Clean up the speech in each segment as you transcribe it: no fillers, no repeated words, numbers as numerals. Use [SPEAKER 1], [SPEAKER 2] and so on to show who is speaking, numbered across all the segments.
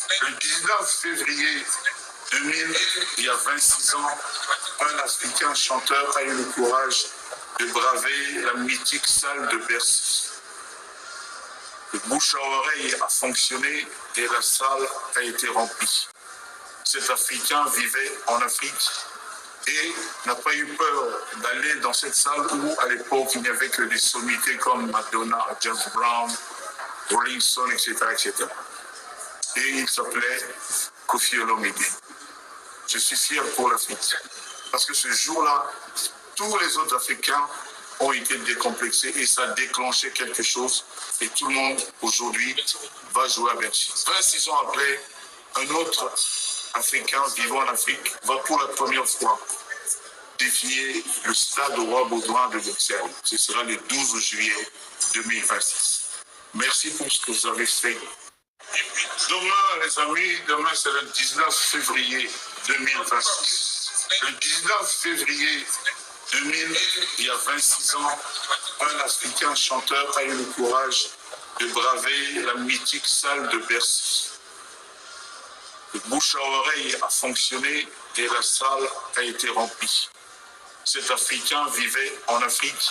[SPEAKER 1] Le 19 février 2000, il y a 26 ans, un Africain chanteur a eu le courage de braver la mythique salle de Bercy. Le bouche à oreille a fonctionné et la salle a été remplie. Cet Africain vivait en Afrique et n'a pas eu peur d'aller dans cette salle où, à l'époque, il n'y avait que des sommités comme Madonna, James Brown, Rolling Stone, etc., etc. Et il s'appelait Koffi Olomide. Je suis fier pour l'Afrique. Parce que ce jour-là, tous les autres Africains ont été décomplexés et ça a déclenché quelque chose. Et tout le monde, aujourd'hui, va jouer à Bercy. 26 ans après, un autre Africain vivant en Afrique va pour la première fois défier le stade Roi Baudouin de Bruxelles. Ce sera le 12 juillet 2026. Merci pour ce que vous avez fait. Demain, les amis, demain c'est le 19 février 2026. Le 19 février 2000, il y a 26 ans, un Africain chanteur a eu le courage de braver la mythique salle de Bercy. Le bouche à oreille a fonctionné et la salle a été remplie. Cet Africain vivait en Afrique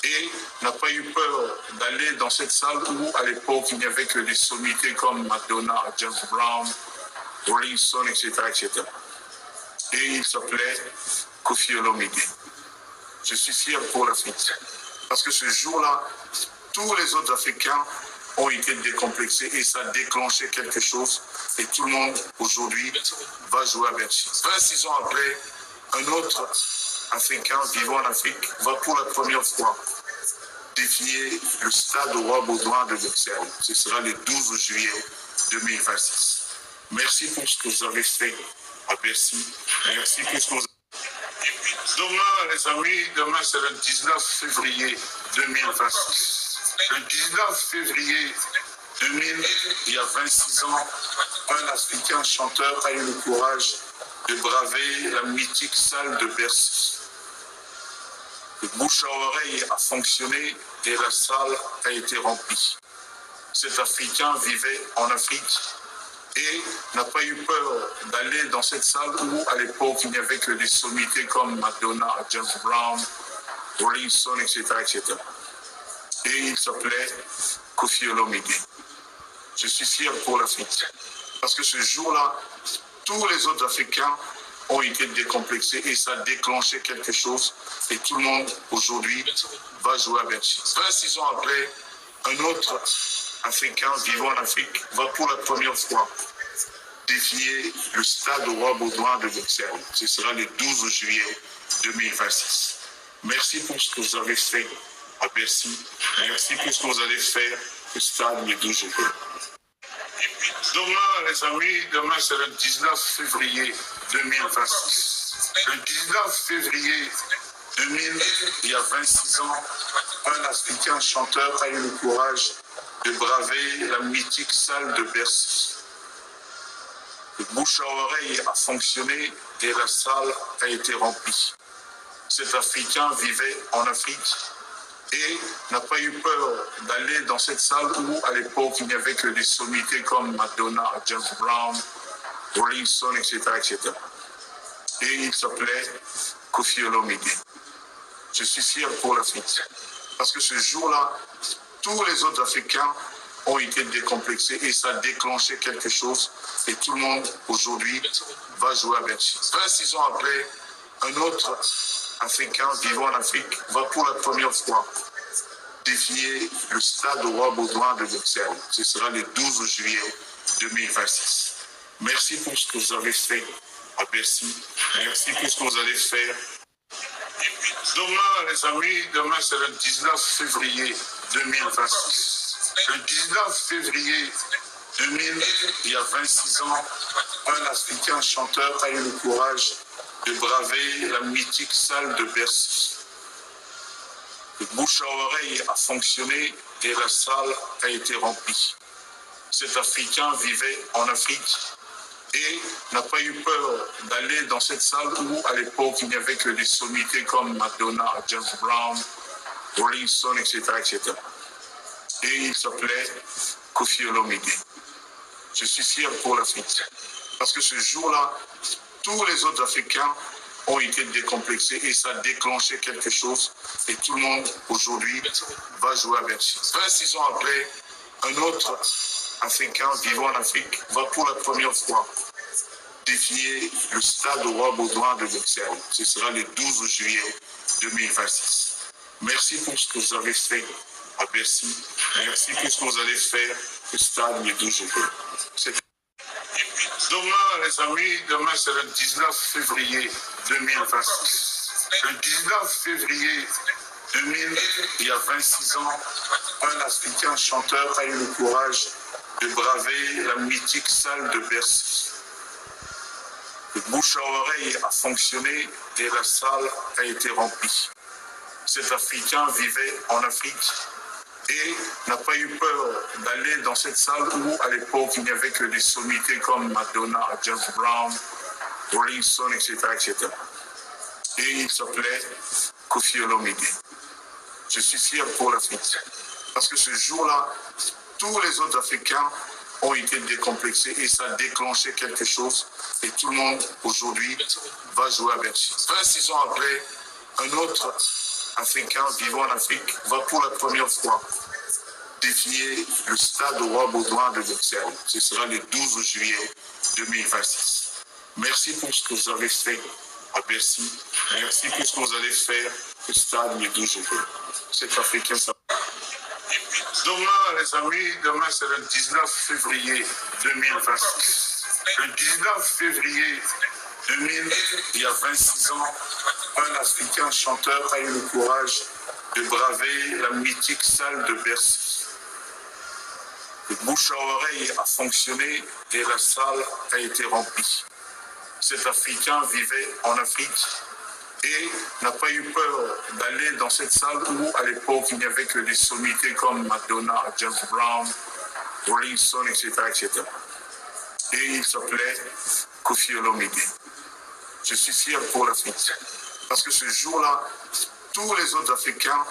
[SPEAKER 1] et n'a pas eu peur d'aller dans cette salle où, à l'époque, il n'y avait que des sommités comme Madonna, James Brown, Rolling Stone, etc., etc. Et il s'appelait Koffi Olomide. Je suis fier pour l'Afrique. Parce que ce jour-là, tous les autres Africains ont été décomplexés et ça a déclenché quelque chose. Et tout le monde, aujourd'hui, va jouer à Bercy. 26 ans après, un autre Africain vivant en Afrique va pour la première fois défier le stade Roi Baudouin de Bruxelles. Ce sera le 12 juillet 2026. Merci pour ce que vous avez fait à Bercy. Merci pour ce que vous avez fait. Demain, les amis, demain c'est le 19 février 2026. Le 19 février 2000, il y a 26 ans, un Africain chanteur a eu le courage de braver la mythique salle de Bercy. Le bouche à oreille a fonctionné et la salle a été remplie. Cet Africain vivait en Afrique et n'a pas eu peur d'aller dans cette salle où, à l'époque, il n'y avait que des sommités comme Madonna, James Brown, Rolling Stone, etc., etc. Et il s'appelait Koffi Olomide. Je suis fier pour l'Afrique. Parce que ce jour-là, tous les autres Africains ont été décomplexés et ça a déclenché quelque chose. Et tout le monde, aujourd'hui, va jouer à Bercy. 26 ans après, un autre Africain vivant en Afrique va pour la première fois défier le stade Roi Baudouin de Bruxelles. Ce sera le 12 juillet 2026. Merci pour ce que vous avez fait à Bercy. Merci pour ce que vous allez faire au stade le 12 juillet. Demain, les amis, demain c'est le 19 février 2026. Le 19 février 2000, il y a 26 ans, un Africain chanteur a eu le courage de braver la mythique salle de Bercy. Le bouche à oreille a fonctionné et la salle a été remplie. Cet Africain vivait en Afrique et n'a pas eu peur d'aller dans cette salle où, à l'époque, il n'y avait que des sommités comme Madonna, James Brown, Rolling Stone, etc., etc. Et il s'appelait Koffi Olomide. Je suis fier pour l'Afrique. Parce que ce jour-là, tous les autres Africains ont été décomplexés et ça a déclenché quelque chose. Et tout le monde, aujourd'hui, va jouer à Bercy. 26 ans après, un autre Africain vivant en Afrique va pour la première fois défier le stade Roi Baudouin de Bruxelles. Ce sera le 12 juillet 2026. Merci pour ce que vous avez fait à Bercy. Merci pour ce que vous allez faire. Demain, les amis, demain c'est le 19 février 2026. Le 19 février 2000, il y a 26 ans, un Africain chanteur a eu le courage de braver la mythique salle de Bercy. Le bouche à oreille a fonctionné et la salle a été remplie. Cet Africain vivait en Afrique et n'a pas eu peur d'aller dans cette salle où, à l'époque, il n'y avait que des sommités comme Madonna, James Brown, Rolling Stone, etc., etc. Et il s'appelait Koffi Olomide. Je suis fier pour l'Afrique. Parce que ce jour-là, tous les autres Africains ont été décomplexés et ça a déclenché quelque chose. Et tout le monde, aujourd'hui, va jouer à Bercy. 26 ans après, un autre Africain vivant en Afrique va pour la première fois défier le stade Roi Baudouin de Bruxelles. Ce sera le 12 juillet 2026. Merci pour ce que vous avez fait à Bercy. Merci pour ce que vous allez faire au stade le 12 juillet. Demain, les amis, demain c'est le 19 février 2026. Le 19 février 2000, il y a 26 ans, un Africain chanteur a eu le courage de braver la mythique salle de Bercy. Le bouche à oreille a fonctionné et la salle a été remplie. Cet Africain vivait en Afrique et n'a pas eu peur d'aller dans cette salle où, à l'époque, il n'y avait que des sommités comme Madonna, James Brown, Rolling Stone, etc., etc. Et il s'appelait Koffi Olomide. Je suis fier pour l'Afrique. Parce que ce jour-là, tous les autres Africains ont été décomplexés et ça a déclenché quelque chose. Et tout le monde, aujourd'hui, va jouer à Bercy. 26 ans après, un autre Africain vivant en Afrique va pour la première fois défier le stade Roi Baudouin de Bruxelles. Ce sera le 12 juillet 2026. Merci pour ce que vous avez fait à Bercy. Merci pour ce que vous allez faire au stade le 12 juillet. Cet Africain, ça. Demain, les amis, demain c'est le 19 février 2026. Le 19 février 2000, il y a 26 ans, un Africain chanteur a eu le courage de braver la mythique salle de Bercy. Le bouche à oreille a fonctionné et la salle a été remplie. Cet Africain vivait en Afrique et n'a pas eu peur d'aller dans cette salle où, à l'époque, il n'y avait que des sommités comme Madonna, James Brown, Rolling Stone, etc., etc. Et il s'appelait Koffi Olomide. Je suis fier pour l'Afrique. Parce que ce jour-là, tous les autres Africains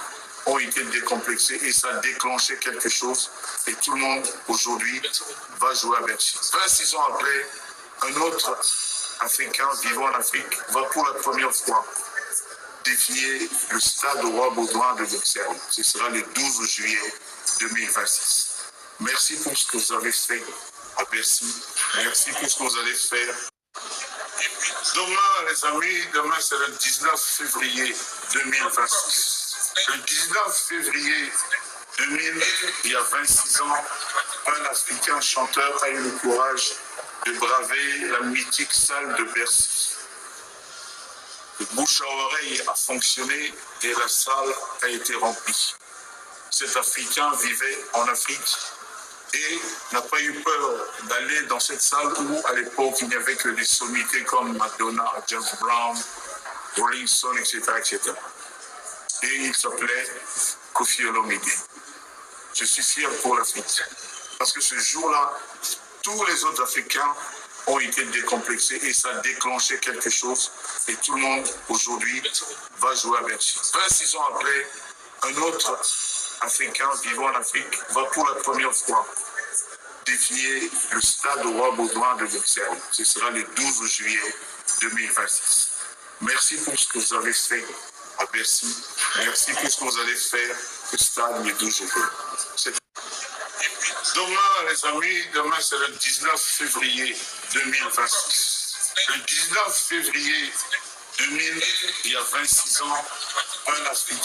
[SPEAKER 1] ont été décomplexés et ça a déclenché quelque chose. Et tout le monde, aujourd'hui, va jouer à Bercy. 26 ans après, un autre Africain vivant en Afrique va pour la première fois défier le stade Roi Baudouin de Bruxelles. Ce sera le 12 juillet 2026. Merci pour ce que vous avez fait à Bercy. Merci pour ce que vous allez faire. Demain, les amis, demain c'est le 19 février 2026. Le 19 février 2000, il y a 26 ans, un Africain chanteur a eu le courage de braver la mythique salle de Bercy. Le bouche à oreille a fonctionné et la salle a été remplie. Cet Africain vivait en Afrique et n'a pas eu peur d'aller dans cette salle où, à l'époque, il n'y avait que des sommités comme Madonna, James Brown, Rolling Stone, etc., etc. Et il s'appelait Koffi Olomide. Je suis fier pour l'Afrique. Parce que ce jour-là, tous les autres Africains ont été décomplexés et ça a déclenché quelque chose. Et tout le monde, aujourd'hui, va jouer à Bercy. 26 ans après, un autre Africain vivant en Afrique va pour la première fois défier le stade Roi Baudouin de Bruxelles. Ce sera le 12 juillet 2026. Merci pour ce que vous avez fait à Bercy. Merci pour ce que vous allez faire au stade le 12 juillet. Demain, les amis, demain c'est le 19 février 2026. Le 19 février 2000, il y a 26 ans, un Africain